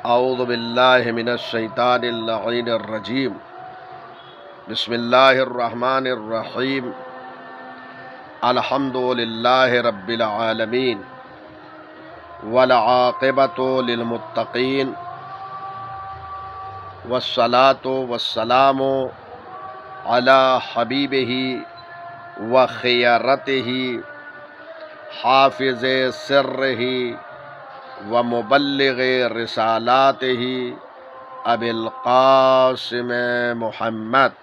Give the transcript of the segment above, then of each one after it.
اعوذ باللہ من الشیطان اللعین الرجیم بسم اللہ الرحمن الرحیم الحمد للہ رب العالمین والعاقبۃ للمتقین والصلاة والسلام علی حبیبہ وخیرتہ حافظ سرہ ومبلغ رسالاتہ ابی القاسم محمد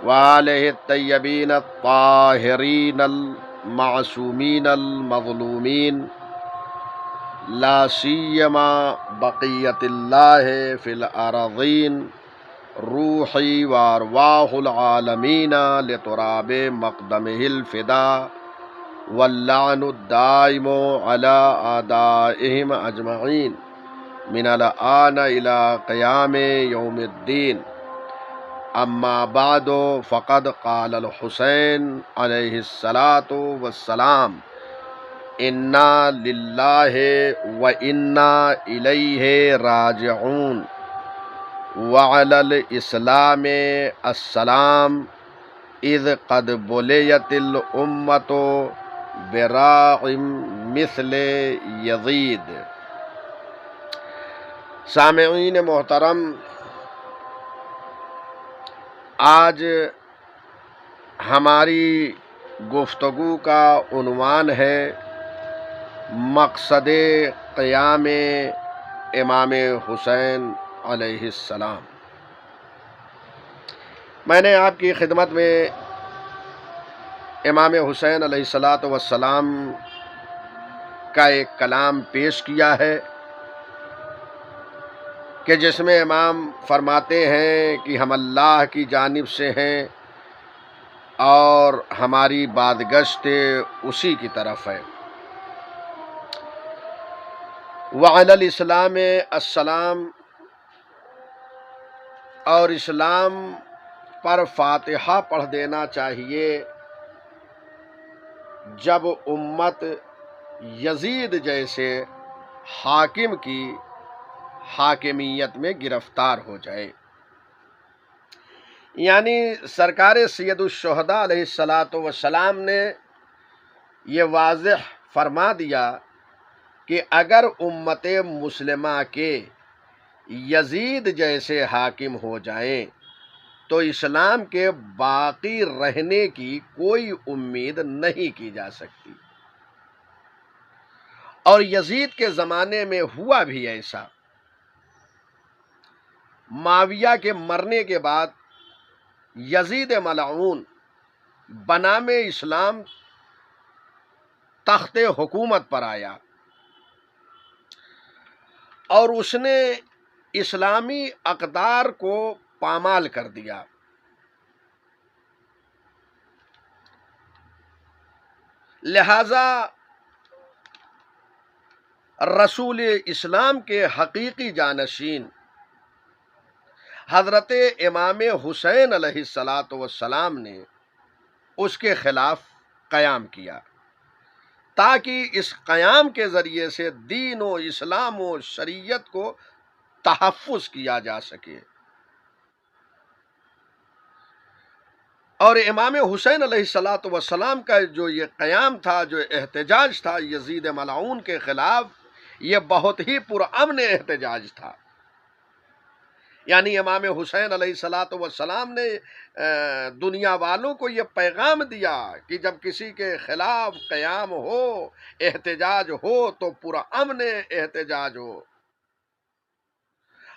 وآلہ الطیبین الطاہرین المعصومین المظلومین لا سیما بقیت اللہ فی الارضین روحی وارواح العالمین لتراب مقدمہ الفدا واللعن الدائم على اعدائهم اجمعین من الآن الى قیام یوم الدین اما بعد فقد قال الحسین علیہ الصلاۃ والسلام انا للہ وانا الیہ راجعون وعلی الاسلام السلام اذ قد بلیت الامۃ براع مثل یزید۔ سامعین محترم، آج ہماری گفتگو کا عنوان ہے مقصد قیام امام حسین علیہ السلام۔ میں نے آپ کی خدمت میں امام حسین علیہ السلام کا ایک کلام پیش کیا ہے کہ جس میں امام فرماتے ہیں کہ ہم اللہ کی جانب سے ہیں اور ہماری بازگشت اسی کی طرف ہے۔ وعلی الاسلام السلام، اور اسلام پر فاتحہ پڑھ دینا چاہیے جب امت یزید جیسے حاکم کی حاکمیت میں گرفتار ہو جائے۔ یعنی سرکار سید الشہداء علیہ السلام نے یہ واضح فرما دیا کہ اگر امت مسلمہ کے یزید جیسے حاکم ہو جائیں تو اسلام کے باقی رہنے کی کوئی امید نہیں کی جا سکتی۔ اور یزید کے زمانے میں ہوا بھی ایسا۔ معاویہ کے مرنے کے بعد یزید ملعون بنام اسلام تخت حکومت پر آیا اور اس نے اسلامی اقدار کو پامال کر دیا۔ لہذا رسول اسلام کے حقیقی جانشین حضرت امام حسین علیہ السلام نے اس کے خلاف قیام کیا تاکہ اس قیام کے ذریعے سے دین و اسلام و شریعت کو تحفظ کیا جا سکے۔ اور امام حسین علیہ السلام کا جو یہ قیام تھا، جو احتجاج تھا یزید ملعون کے خلاف، یہ بہت ہی پرامن احتجاج تھا۔ یعنی امام حسین علیہ السلام نے دنیا والوں کو یہ پیغام دیا کہ جب کسی کے خلاف قیام ہو، احتجاج ہو تو پرامن احتجاج ہو۔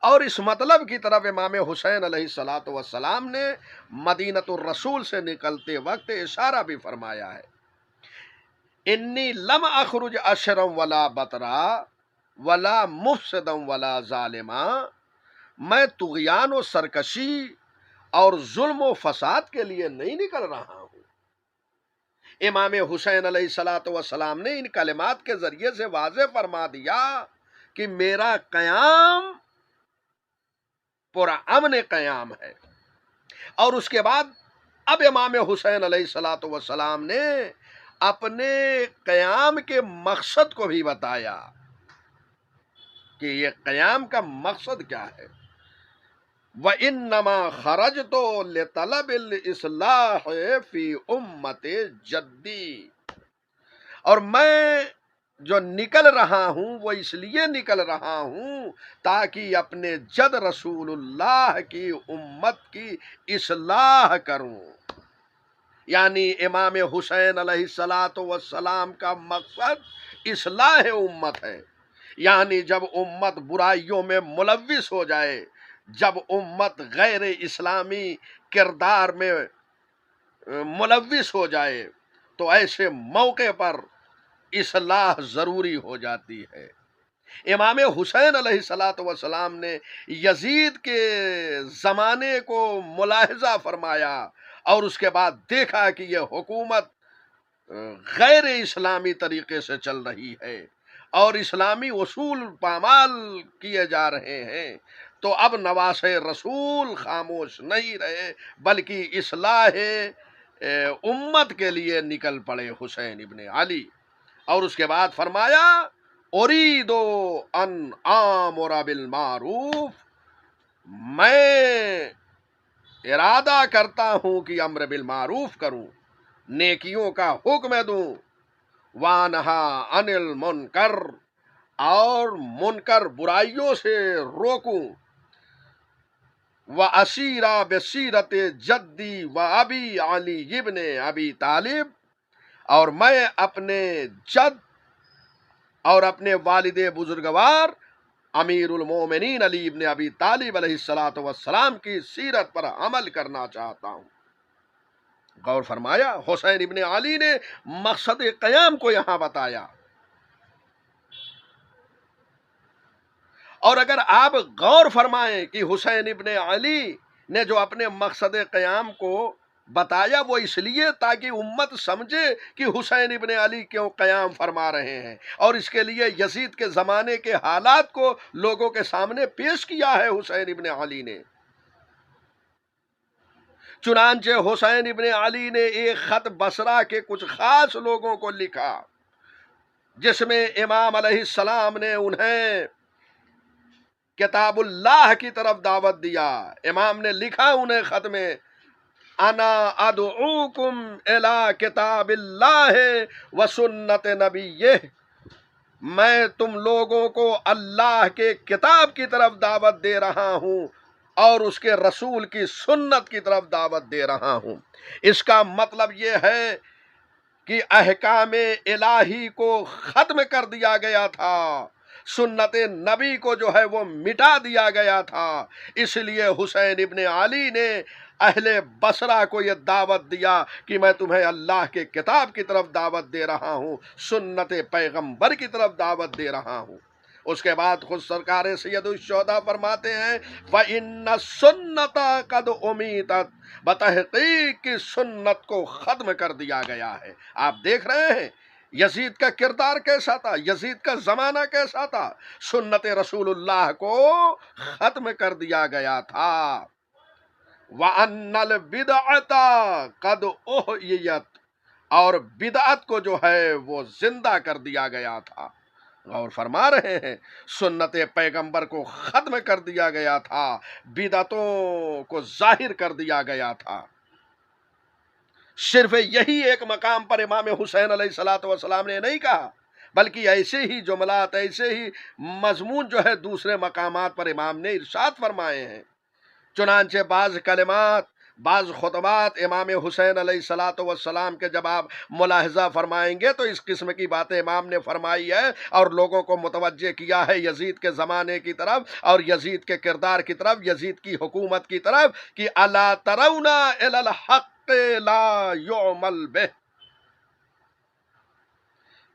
اور اس مطلب کی طرف امام حسین علیہ السلام نے مدینۃ الرسول سے نکلتے وقت اشارہ بھی فرمایا ہے، انی لم اخرج اشرا ولا بطرا ولا مفسدا ولا ظالما، میں طغیان و سرکشی اور ظلم و فساد کے لیے نہیں نکل رہا ہوں۔ امام حسین علیہ السلام نے ان کلمات کے ذریعے سے واضح فرما دیا کہ میرا قیام پرامن قیام ہے۔ اور اس کے بعد اب امام حسین علیہ السلام نے اپنے قیام کے مقصد کو بھی بتایا کہ یہ قیام کا مقصد کیا ہے۔ وَإِنَّمَا خَرَجْتُ لِطَلَبِ الْإِصْلَاحِ فِي أُمَّتِ جَدِّي، اور میں جو نکل رہا ہوں وہ اس لیے نکل رہا ہوں تاکہ اپنے جد رسول اللہ کی امت کی اصلاح کروں۔ یعنی امام حسین علیہ السلام کا مقصد اصلاح امت ہے، یعنی جب امت برائیوں میں ملوث ہو جائے، جب امت غیر اسلامی کردار میں ملوث ہو جائے تو ایسے موقع پر اصلاح ضروری ہو جاتی ہے۔ امام حسین علیہ السلام نے یزید کے زمانے کو ملاحظہ فرمایا اور اس کے بعد دیکھا کہ یہ حکومت غیر اسلامی طریقے سے چل رہی ہے اور اسلامی اصول پامال کیے جا رہے ہیں، تو اب نواسے رسول خاموش نہیں رہے بلکہ اصلاح امت کے لیے نکل پڑے حسین ابن علی۔ اور اس کے بعد فرمایا اریدو ان آمر بالمعروف، میں ارادہ کرتا ہوں کہ امر بالمعروف کروں، نیکیوں کا حکم دوں، وانہا عن المنکر، اور منکر برائیوں سے روکوں، وَأَسِيرَ بِسِيرَةِ جَدِّي وَأَبِي عَلِي ابن ابی طالب، اور میں اپنے جد اور اپنے والد بزرگوار امیر المومنین علی ابن ابی طالب علیہ السلام کی سیرت پر عمل کرنا چاہتا ہوں۔ غور فرمایا، حسین ابن علی نے مقصد قیام کو یہاں بتایا۔ اور اگر آپ غور فرمائیں کہ حسین ابن علی نے جو اپنے مقصد قیام کو بتایا وہ اس لیے تاکہ امت سمجھے کہ حسین ابن علی کیوں قیام فرما رہے ہیں، اور اس کے لیے یزید کے زمانے کے حالات کو لوگوں کے سامنے پیش کیا ہے حسین ابن علی نے۔ چنانچہ حسین ابن علی نے ایک خط بصرہ کے کچھ خاص لوگوں کو لکھا جس میں امام علیہ السلام نے انہیں کتاب اللہ کی طرف دعوت دیا۔ امام نے لکھا انہیں خط میں، انا ادعوکم الی کتاب اللہ و سنت نبیہ، میں تم لوگوں کو اللہ کے کتاب کی طرف دعوت دے رہا ہوں اور اس کے رسول کی سنت کی طرف دعوت دے رہا ہوں۔ اس کا مطلب یہ ہے کہ احکام الہی کو ختم کر دیا گیا تھا، سنت نبی کو جو ہے وہ مٹا دیا گیا تھا۔ اس لیے حسین ابن علی نے اہل بصرہ کو یہ دعوت دیا کہ میں تمہیں اللہ کے کتاب کی طرف دعوت دے رہا ہوں، سنت پیغمبر کی طرف دعوت دے رہا ہوں۔ اس کے بعد خود سرکار سید الشہداء فرماتے ہیں فَإِنَّ السُّنَّةَ قَدْ أُمِيتَتْ، بتحقیق کی سنت کو ختم کر دیا گیا ہے۔ آپ دیکھ رہے ہیں یزید کا کردار کیسا تھا، یزید کا زمانہ کیسا تھا، سنت رسول اللہ کو ختم کر دیا گیا تھا۔ وَأَنَّ الْبِدْعَةَ قَدْ أُحْيِيَتْ، اور بدعت کو جو ہے وہ زندہ کر دیا گیا تھا۔ غور فرما رہے ہیں، سنت پیغمبر کو ختم کر دیا گیا تھا، بدعتوں کو ظاہر کر دیا گیا تھا۔ صرف یہی ایک مقام پر امام حسین علیہ السلام نے نہیں کہا، بلکہ ایسے ہی جملات، ایسے ہی مضمون جو ہے دوسرے مقامات پر امام نے ارشاد فرمائے ہیں۔ چنانچہ بعض کلمات، بعض خطبات امام حسین علیہ السلام کے جب آپ ملاحظہ فرمائیں گے تو اس قسم کی باتیں امام نے فرمائی ہے اور لوگوں کو متوجہ کیا ہے یزید کے زمانے کی طرف اور یزید کے کردار کی طرف، یزید کی حکومت کی طرف، کہ الا ترون الی الحق لا یعمل بہ،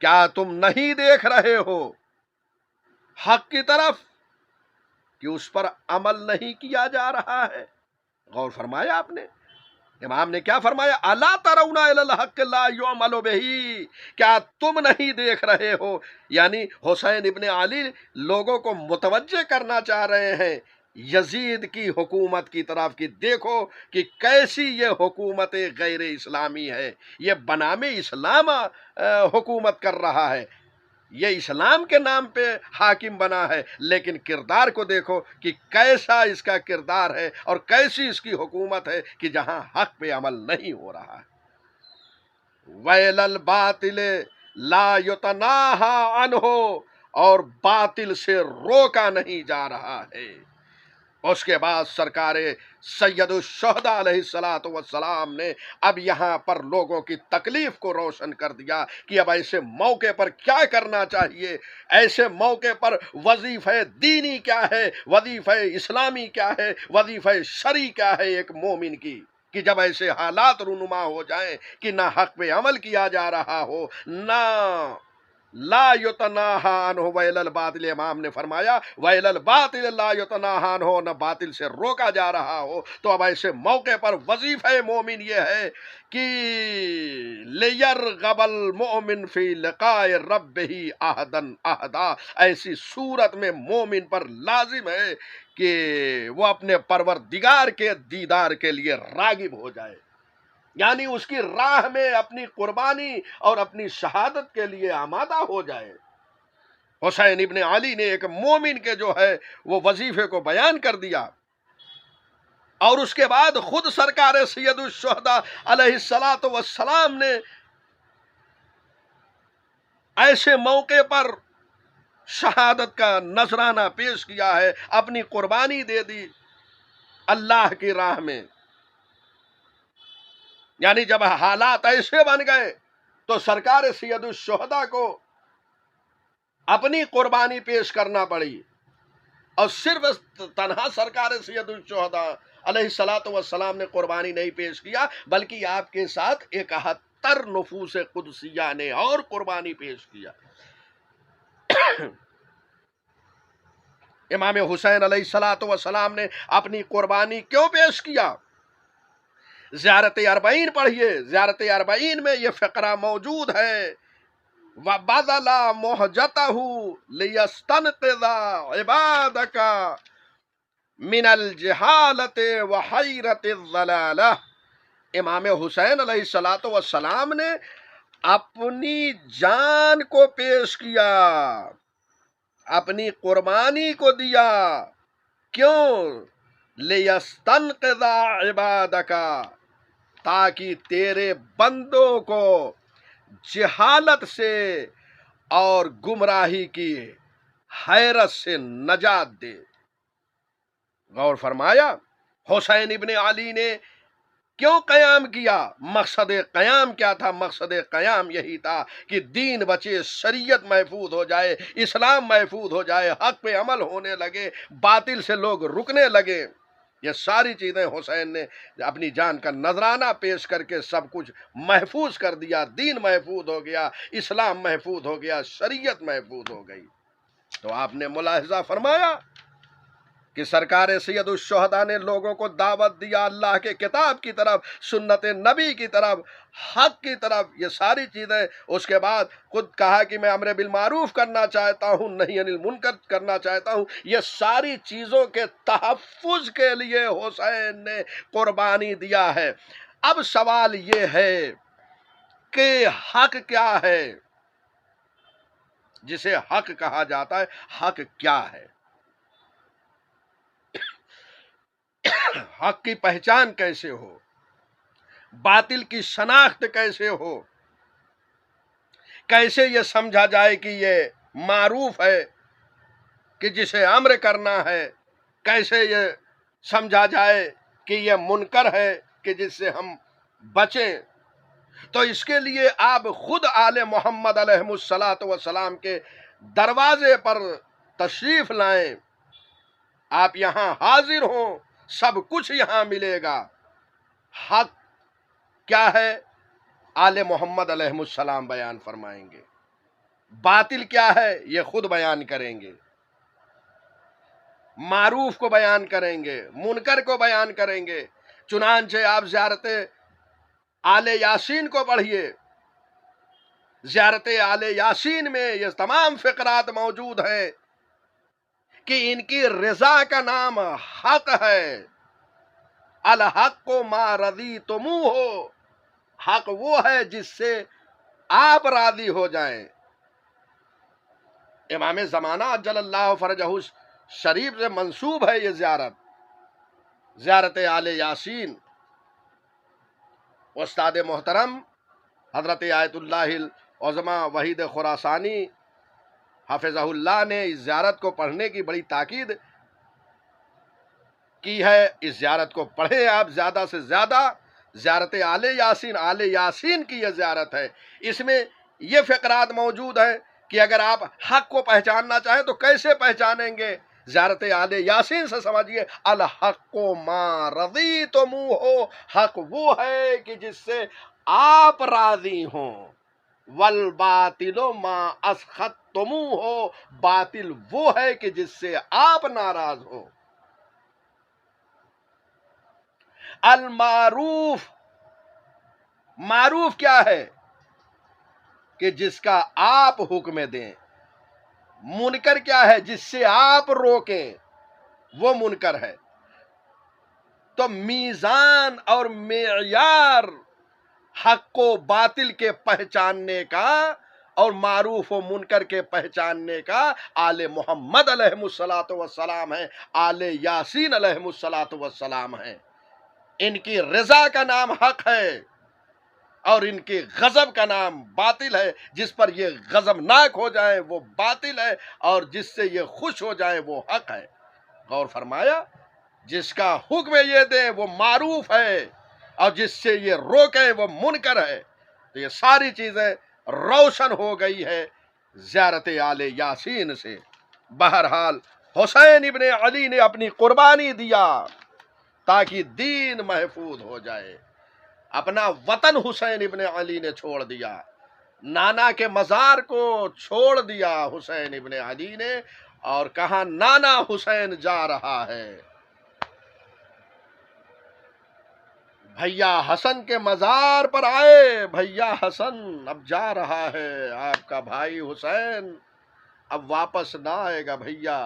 کیا تم نہیں دیکھ رہے ہو حق کی طرف کہ اس پر عمل نہیں کیا جا رہا ہے؟ غور فرمایا آپ نے، امام نے کیا فرمایا؟ الا ترون الی الحق لا یعمل بہ، کیا تم نہیں دیکھ رہے ہو؟ یعنی حسین ابن علی لوگوں کو متوجہ کرنا چاہ رہے ہیں یزید کی حکومت کی طرف کہ دیکھو کہ کیسی یہ حکومت غیر اسلامی ہے، یہ بنام اسلام حکومت کر رہا ہے۔ یہ اسلام کے نام پہ حاکم بنا ہے، لیکن کردار کو دیکھو کہ کیسا اس کا کردار ہے اور کیسی اس کی حکومت ہے کہ جہاں حق پہ عمل نہیں ہو رہا ہے۔ وَإِلَى الْبَاطِلِ لَا يُتَنَاهَى عَنْهُ، اور باطل سے روکا نہیں جا رہا ہے۔ اس کے بعد سرکار سید الشہداء علیہ السلام نے اب یہاں پر لوگوں کی تکلیف کو روشن کر دیا کہ اب ایسے موقع پر کیا کرنا چاہیے، ایسے موقع پر وظیفہ دینی کیا ہے، وظیفہ اسلامی کیا ہے، وظیفہ شرعی کیا ہے ایک مومن کی، کہ جب ایسے حالات رونما ہو جائیں کہ نہ حق پہ عمل کیا جا رہا ہو، نہ لا یتناہا عنہ وإلی الباطل، امام نے فرمایا وإلی الباطل لا یتناہا عنہ، نہ باطل سے روکا جا رہا ہو، تو اب ایسے موقع پر وظیفہ مومن یہ ہے کہ لیرغب المؤمن فی لقاء ربہ احدا احدا، ایسی صورت میں مومن پر لازم ہے کہ وہ اپنے پروردگار کے دیدار کے لیے راغب ہو جائے، یعنی اس کی راہ میں اپنی قربانی اور اپنی شہادت کے لیے آمادہ ہو جائے۔ حسین ابن علی نے ایک مومن کے جو ہے وہ وظیفے کو بیان کر دیا، اور اس کے بعد خود سرکار سید الشہداء علیہ السلام نے ایسے موقع پر شہادت کا نذرانہ پیش کیا ہے، اپنی قربانی دے دی اللہ کی راہ میں۔ یعنی جب حالات ایسے بن گئے تو سرکار سید الشہداء کو اپنی قربانی پیش کرنا پڑی، اور صرف تنہا سرکار سید الشہداء علیہ السلام نے قربانی نہیں پیش کیا، بلکہ آپ کے ساتھ 71 نفوس قدسیہ نے اور قربانی پیش کیا۔ امام حسین علیہ السلام نے اپنی قربانی کیوں پیش کیا؟ زیارت اربعین پڑھیے، زیارت اربعین میں یہ فقرہ موجود ہے، وَبَذَلَ مُحْجَتَهُ لِيَسْتَنْقِذَ عِبَادَكَ مِنَ الْجِهَالَةِ وَحَيْرَةِ الضَّلَالَةِ۔ امام حسین علیہ السلام نے اپنی جان کو پیش کیا، اپنی قربانی کو دیا، کیوں؟ لِيَسْتَنْقِذَ عِبَادَكَ، تاکہ تیرے بندوں کو جہالت سے اور گمراہی کی حیرت سے نجات دے۔ غور فرمایا حسین ابن علی نے کیوں قیام کیا؟ مقصد قیام کیا تھا؟ مقصد قیام یہی تھا کہ دین بچے، شریعت محفوظ ہو جائے، اسلام محفوظ ہو جائے، حق پہ عمل ہونے لگے، باطل سے لوگ رکنے لگے۔ یہ ساری چیزیں حسین نے اپنی جان کا نذرانہ پیش کر کے سب کچھ محفوظ کر دیا، دین محفوظ ہو گیا، اسلام محفوظ ہو گیا، شریعت محفوظ ہو گئی۔ تو آپ نے ملاحظہ فرمایا کہ سرکار سید الشہداء نے لوگوں کو دعوت دیا اللہ کے کتاب کی طرف، سنت نبی کی طرف، حق کی طرف، یہ ساری چیزیں۔ اس کے بعد خود کہا کہ میں امر بالمعروف کرنا چاہتا ہوں، نہی عن المنکر کرنا چاہتا ہوں۔ یہ ساری چیزوں کے تحفظ کے لیے حسین نے قربانی دیا ہے۔ اب سوال یہ ہے کہ حق کیا ہے؟ جسے حق کہا جاتا ہے، حق کیا ہے؟ حق کی پہچان کیسے ہو؟ باطل کی شناخت کیسے ہو؟ کیسے یہ سمجھا جائے کہ یہ معروف ہے کہ جسے امر کرنا ہے؟ کیسے یہ سمجھا جائے کہ یہ منکر ہے کہ جس سے ہم بچیں؟ تو اس کے لیے آپ خود آل محمد علیہ السلام کے دروازے پر تشریف لائیں، آپ یہاں حاضر ہوں، سب کچھ یہاں ملے گا۔ حق کیا ہے؟ آل محمد علیہ السلام بیان فرمائیں گے۔ باطل کیا ہے؟ یہ خود بیان کریں گے۔ معروف کو بیان کریں گے، منکر کو بیان کریں گے۔ چنانچہ آپ زیارت آل یاسین کو پڑھیے، زیارت آل یاسین میں یہ تمام فقرات موجود ہیں کہ ان کی رضا کا نام حق ہے۔ الحق ما رضیتموہ، حق وہ ہے جس سے آپ راضی ہو جائیں۔ امام زمانہ عجل اللہ فرجہ شریف سے منسوب ہے یہ زیارت، زیارت آل یاسین۔ استاد محترم حضرت آیت اللہ العظمہ وحید خراسانی حافظہ اللہ نے اس زیارت کو پڑھنے کی بڑی تاکید کی ہے۔ اس زیارت کو پڑھیں آپ زیادہ سے زیادہ۔ زیارت آل یاسین کی یہ زیارت ہے۔ اس میں یہ فقرات موجود ہیں کہ اگر آپ حق کو پہچاننا چاہیں تو کیسے پہچانیں گے؟ زیارت آل یاسین سے سمجھیے، الحق ما رضیتموہ، حق وہ ہے کہ جس سے آپ راضی ہوں، والباطل ما اسخطتموہ، باطل وہ ہے کہ جس سے آپ ناراض ہوں۔ المعروف، معروف کیا ہے؟ کہ جس کا آپ حکم دیں۔ منکر کیا ہے؟ جس سے آپ روکیں، وہ منکر ہے۔ تو میزان اور معیار حق و باطل کے پہچاننے کا اور معروف و منکر کے پہچاننے کا آل محمد علیہ الصلوۃ والسلام ہے، آل یاسین علیہ الصلوۃ والسلام ہے۔ ان کی رضا کا نام حق ہے اور ان کے غضب کا نام باطل ہے۔ جس پر یہ غضبناک ہو جائے وہ باطل ہے، اور جس سے یہ خوش ہو جائے وہ حق ہے۔ غور فرمایا، جس کا حکم یہ دیں وہ معروف ہے، اور جس سے یہ روکیں وہ منکر ہے۔ تو یہ ساری چیزیں روشن ہو گئی ہے زیارت آل یاسین سے۔ بہرحال حسین ابن علی نے اپنی قربانی دیا تاکہ دین محفوظ ہو جائے۔ اپنا وطن حسین ابن علی نے چھوڑ دیا، نانا کے مزار کو چھوڑ دیا حسین ابن علی نے، اور کہا نانا حسین جا رہا ہے۔ بھیا حسن کے مزار پر آئے، بھیا حسن اب جا رہا ہے آپ کا بھائی حسین، اب واپس نہ آئے گا بھیا۔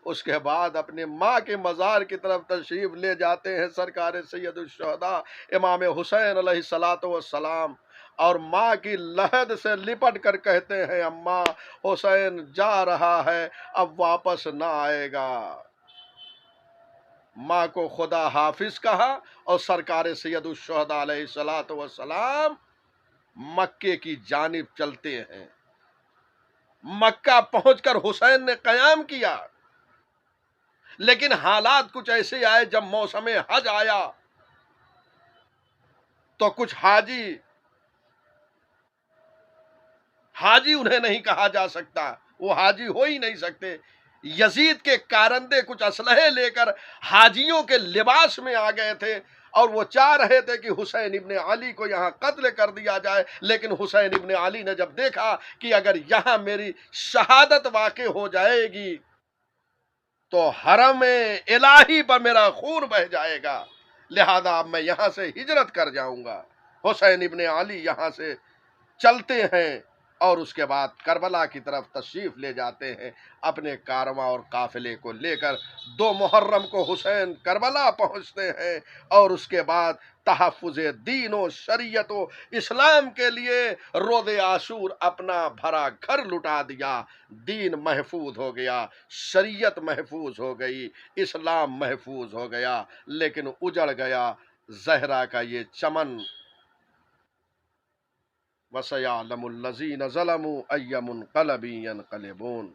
اس کے بعد اپنے ماں کے مزار کی طرف تشریف لے جاتے ہیں سرکار سید الشہداء امام حسین علیہ الصلوۃ والسلام، اور ماں کی لحد سے لپٹ کر کہتے ہیں اماں حسین جا رہا ہے، اب واپس نہ آئے گا۔ ماں کو خدا حافظ کہا، اور سرکار سید الشہداء علیہ الصلوۃ والسلام مکے کی جانب چلتے ہیں۔ مکہ پہنچ کر حسین نے قیام کیا، لیکن حالات کچھ ایسے آئے، جب موسم حج آیا تو کچھ حاجی انہیں نہیں کہا جا سکتا، وہ حاجی ہو ہی نہیں سکتے۔ یزید کے کارندے کچھ اسلحے لے کر حاجیوں کے لباس میں آ گئے تھے، اور وہ چاہ رہے تھے کہ حسین ابن علی کو یہاں قتل کر دیا جائے، لیکن حسین ابن علی نے جب دیکھا کہ اگر یہاں میری شہادت واقع ہو جائے گی تو حرم الہی پر میرا خون بہہ جائے گا، لہذا اب میں یہاں سے ہجرت کر جاؤں گا۔ حسین ابن علی یہاں سے چلتے ہیں، اور اس کے بعد کربلا کی طرف تشریف لے جاتے ہیں اپنے کارواں اور قافلے کو لے کر۔ 2 محرم کو حسین کربلا پہنچتے ہیں، اور اس کے بعد تحفظ دین و شریعت و اسلام کے لیے روز عاشور اپنا بھرا گھر لٹا دیا۔ دین محفوظ ہو گیا، شریعت محفوظ ہو گئی، اسلام محفوظ ہو گیا، لیکن اجڑ گیا زہرا کا یہ چمن۔ وَسَيَعْلَمُ الَّذِينَ ظَلَمُوا أَيَّ مُنقَلَبٍ يَنقَلِبُونَ۔